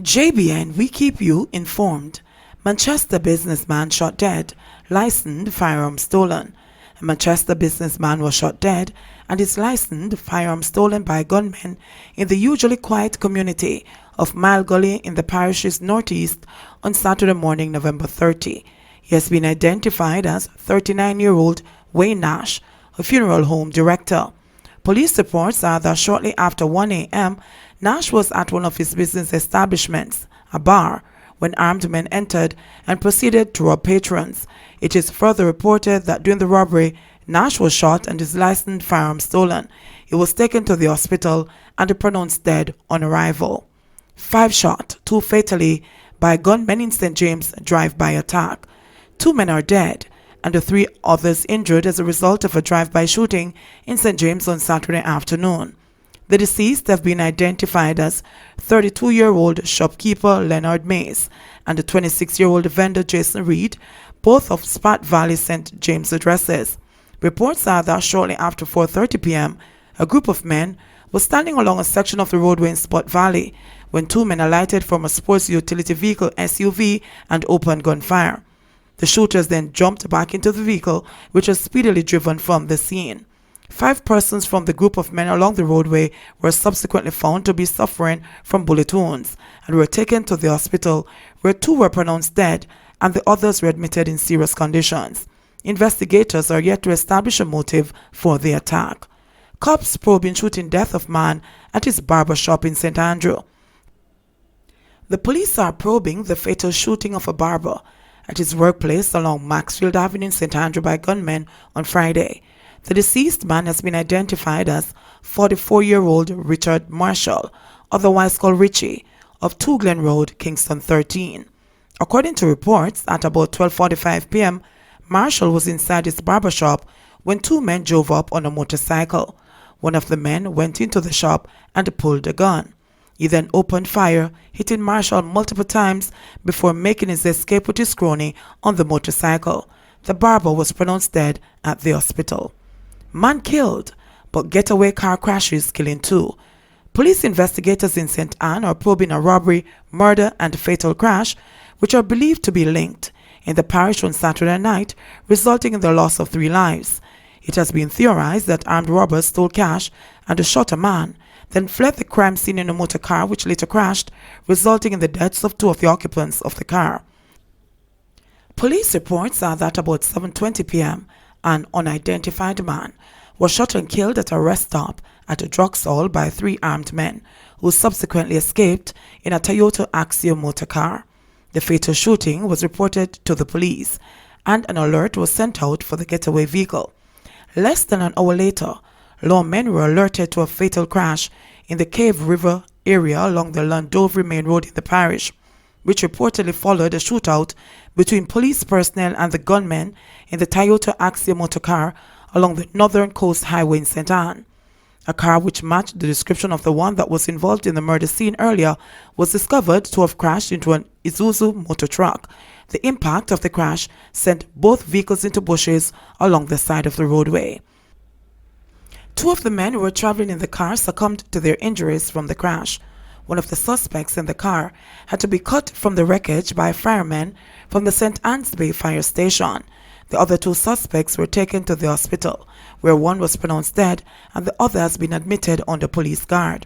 JBN, we keep you informed. Manchester businessman shot dead, licensed firearm stolen. A Manchester businessman was shot dead and his licensed firearm stolen by gunmen in the usually quiet community of Mile Gully in the parish's northeast on Saturday morning, November 30. He has been identified as 39-year-old Wayne Nash, a funeral home director. Police reports are that shortly after 1 a.m., Nash was at one of his business establishments, a bar, when armed men entered and proceeded to rob patrons. It is further reported that during the robbery, Nash was shot and his licensed firearm stolen. He was taken to the hospital and pronounced dead on arrival. 5 shot, 2 fatally, by gunmen in St. James drive-by attack. 2 men are dead and the 3 others injured as a result of a drive-by shooting in St. James on Saturday afternoon. The deceased have been identified as 32-year-old shopkeeper Leonard Mays and the 26-year-old vendor Jason Reed, both of Spat Valley St. James addresses. Reports are that shortly after 4:30 p.m., a group of men was standing along a section of the roadway in Spat Valley when 2 men alighted from a sports utility vehicle SUV and opened gunfire. The shooters then jumped back into the vehicle, which was speedily driven from the scene. 5 persons from the group of men along the roadway were subsequently found to be suffering from bullet wounds and were taken to the hospital, where 2 were pronounced dead and the others were admitted in serious conditions. Investigators are yet to establish a motive for the attack. Cops probing shooting death of man at his barber shop in St. Andrew. The police are probing the fatal shooting of a barber at his workplace along Maxfield Avenue in St. Andrew by gunmen on Friday. The deceased man has been identified as 44-year-old Richard Marshall, otherwise called Richie, of 2 Glen Road, Kingston 13. According to reports, at about 12:45 p.m., Marshall was inside his barber shop when 2 men drove up on a motorcycle. One of the men went into the shop and pulled a gun. He then opened fire, hitting Marshall multiple times before making his escape with his crony on the motorcycle. The barber was pronounced dead at the hospital. Man killed, but getaway car crashes killing 2. Police investigators in St. Anne are probing a robbery, murder and fatal crash, which are believed to be linked in the parish on Saturday night, resulting in the loss of 3 lives. It has been theorized that armed robbers stole cash and shot a man, then fled the crime scene in a motor car which later crashed, resulting in the deaths of 2 of the occupants of the car. Police reports are that about 7:20 p.m., an unidentified man was shot and killed at a rest stop at a drugstore by 3 armed men, who subsequently escaped in a Toyota Axio motor car. The fatal shooting was reported to the police, and an alert was sent out for the getaway vehicle. Less than an hour later, lawmen were alerted to a fatal crash in the Cave River area along the Londovry Main Road in the parish, which reportedly followed a shootout between police personnel and the gunmen in the Toyota Axia motor car along the Northern Coast Highway in St. Anne. A car which matched the description of the one that was involved in the murder scene earlier was discovered to have crashed into an Isuzu motor truck. The impact of the crash sent both vehicles into bushes along the side of the roadway. 2 of the men who were traveling in the car succumbed to their injuries from the crash. One of the suspects in the car had to be cut from the wreckage by firemen from the St. Anne's Bay fire station. The other 2 suspects were taken to the hospital, where one was pronounced dead and the other has been admitted under police guard.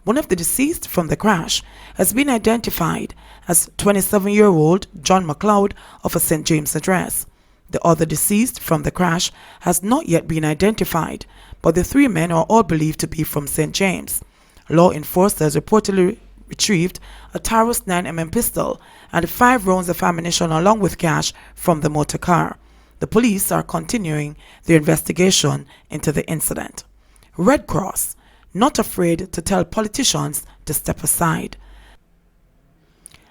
One of the deceased from the crash has been identified as 27-year-old John McLeod of a St. James address. The other deceased from the crash has not yet been identified, but the 3 men are all believed to be from St. James. Law enforcers reportedly retrieved a Taurus 9mm pistol and 5 rounds of ammunition along with cash from the motor car. The police are continuing their investigation into the incident. Red Cross, not afraid to tell politicians to step aside.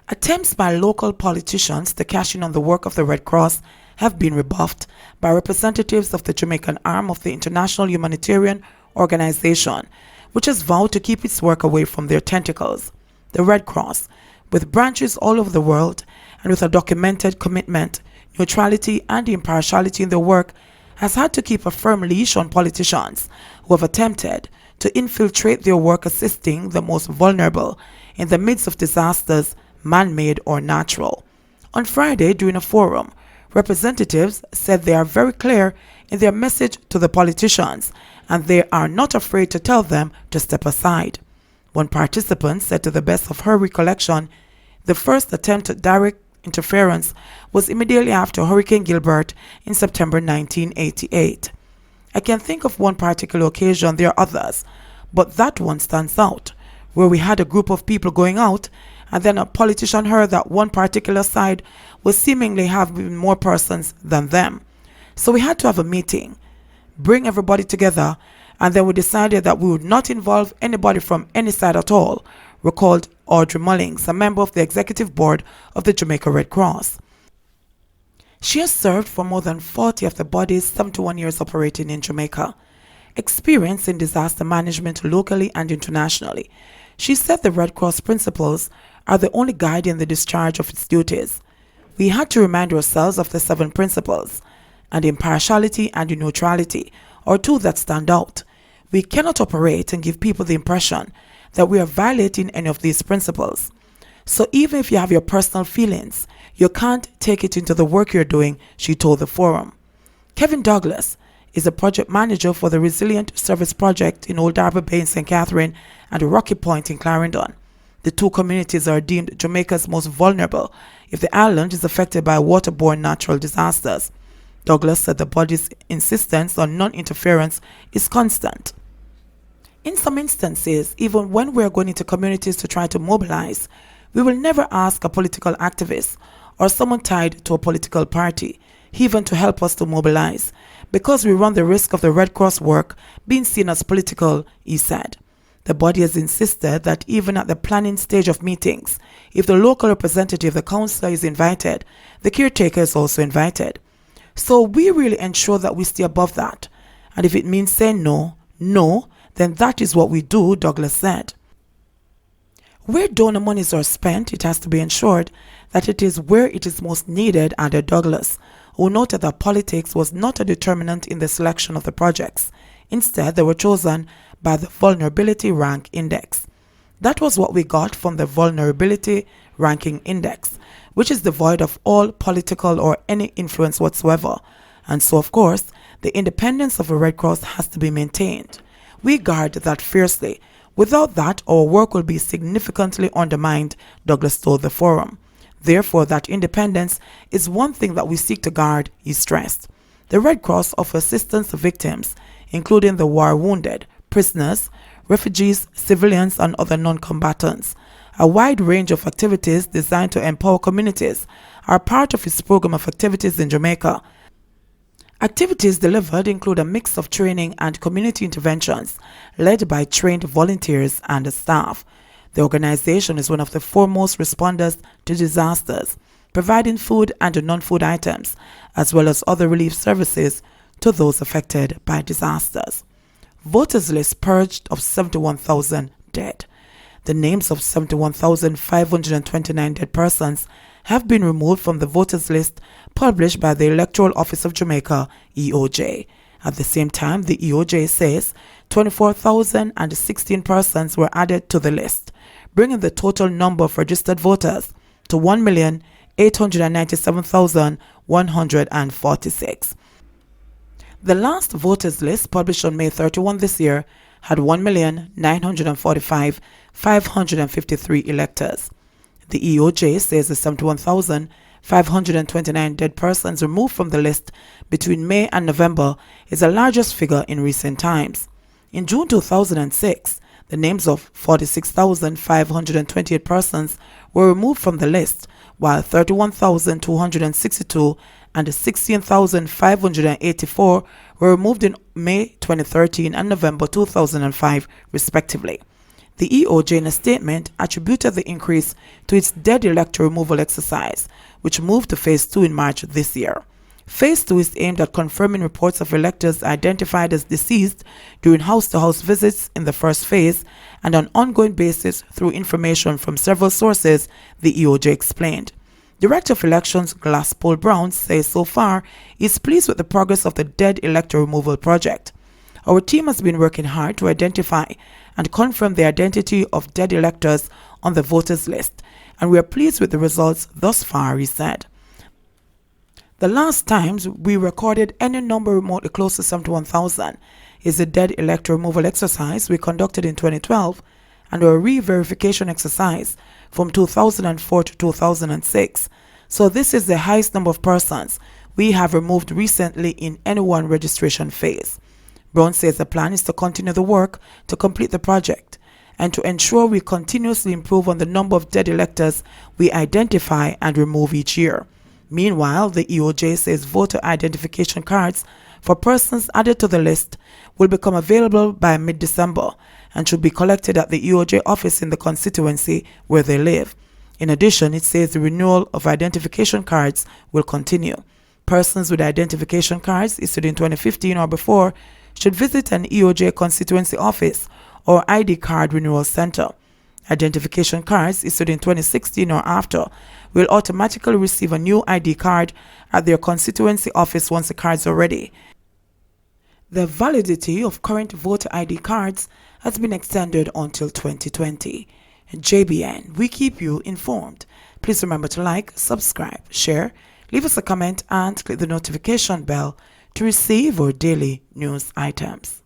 Attempts by local politicians to cash in on the work of the Red Cross have been rebuffed by representatives of the Jamaican arm of the International Humanitarian Organization, which has vowed to keep its work away from their tentacles. The Red Cross, with branches all over the world and with a documented commitment, neutrality and impartiality in their work, has had to keep a firm leash on politicians who have attempted to infiltrate their work assisting the most vulnerable in the midst of disasters, man-made or natural. On Friday, during a forum, representatives said they are very clear in their message to the politicians, and they are not afraid to tell them to step aside. One participant said, to the best of her recollection, the first attempt at direct interference was immediately after Hurricane Gilbert in September 1988. I can think of one particular occasion, there are others, but that one stands out, where we had a group of people going out, and then a politician heard that one particular side was seemingly having more persons than them. So we had to have a meeting, bring everybody together, and then we decided that we would not involve anybody from any side at all, recalled Audrey Mullings, a member of the executive board of the Jamaica Red Cross. She has served for more than 40 of the body's 71 years operating in Jamaica. Experience in disaster management locally and internationally, she said the Red Cross principles are the only guide in the discharge of its duties. We had to remind ourselves of the 7 principles, and impartiality and neutrality are two that stand out. We cannot operate and give people the impression that we are violating any of these principles. So even if you have your personal feelings, you can't take it into the work you're doing, she told the forum. Kevin Douglas is a project manager for the Resilient Service Project in Old Harbour Bay in St. Catherine and Rocky Point in Clarendon. The two communities are deemed Jamaica's most vulnerable if the island is affected by waterborne natural disasters. Douglas said the body's insistence on non-interference is constant. In some instances, even when we are going into communities to try to mobilize, we will never ask a political activist or someone tied to a political party, even to help us to mobilize, because we run the risk of the Red Cross work being seen as political, he said. The body has insisted that even at the planning stage of meetings, if the local representative, the councillor, is invited, the caretaker is also invited. So we really ensure that we stay above that. And if it means saying no, then that is what we do, Douglas said. Where donor monies are spent, it has to be ensured that it is where it is most needed, added Douglas, who noted that politics was not a determinant in the selection of the projects. Instead, they were chosen by the Vulnerability Rank Index. That was what we got from the Vulnerability Ranking Index, which is devoid of all political or any influence whatsoever. And so, of course, the independence of the Red Cross has to be maintained. We guard that fiercely. Without that, our work will be significantly undermined, Douglas told the forum. Therefore, that independence is one thing that we seek to guard, he stressed. The Red Cross offers assistance to victims, including the war wounded, prisoners, refugees, civilians, and other non-combatants. A wide range of activities designed to empower communities are part of its program of activities in Jamaica. Activities delivered include a mix of training and community interventions led by trained volunteers and staff. The organization is one of the foremost responders to disasters, providing food and non-food items, as well as other relief services to those affected by disasters. Voters list purged of 71,000 dead. The names of 71,529 dead persons have been removed from the voters list published by the Electoral Office of Jamaica, EOJ. At the same time, the EOJ says 24,016 persons were added to the list, bringing the total number of registered voters to 1,897,146. The last voters list, published on May 31 this year, had 1,945,553 electors. The EOJ says the 71,529 dead persons removed from the list between May and November is the largest figure in recent times. In June 2006, the names of 46,528 persons were removed from the list, while 31,262 and 16,584 were removed in May 2013 and November 2005, respectively. The EOJ in a statement attributed the increase to its dead elector removal exercise, which moved to Phase 2 in March this year. Phase 2 is aimed at confirming reports of electors identified as deceased during house-to-house visits in the first phase and on an ongoing basis through information from several sources, the EOJ explained. Director of Elections Glasspool Brown says so far he is pleased with the progress of the dead elector removal project. Our team has been working hard to identify and confirm the identity of dead electors on the voters list, and we are pleased with the results thus far, he said. The last times we recorded any number remotely close to 71,000 is the dead elector removal exercise we conducted in 2012 and a re-verification exercise from 2004 to 2006. So this is the highest number of persons we have removed recently in any one registration phase. Brown says the plan is to continue the work to complete the project and to ensure we continuously improve on the number of dead electors we identify and remove each year. Meanwhile, the EOJ says voter identification cards for persons added to the list will become available by mid-December and should be collected at the EOJ office in the constituency where they live. In addition, it says the renewal of identification cards will continue. Persons with identification cards issued in 2015 or before should visit an EOJ constituency office or ID card renewal center. Identification cards issued in 2016 or after will automatically receive a new ID card at their constituency office once the cards are ready. The validity of current voter ID cards has been extended until 2020. JBN, we keep you informed. Please remember to like, subscribe, share, leave us a comment and click the notification bell to receive our daily news items.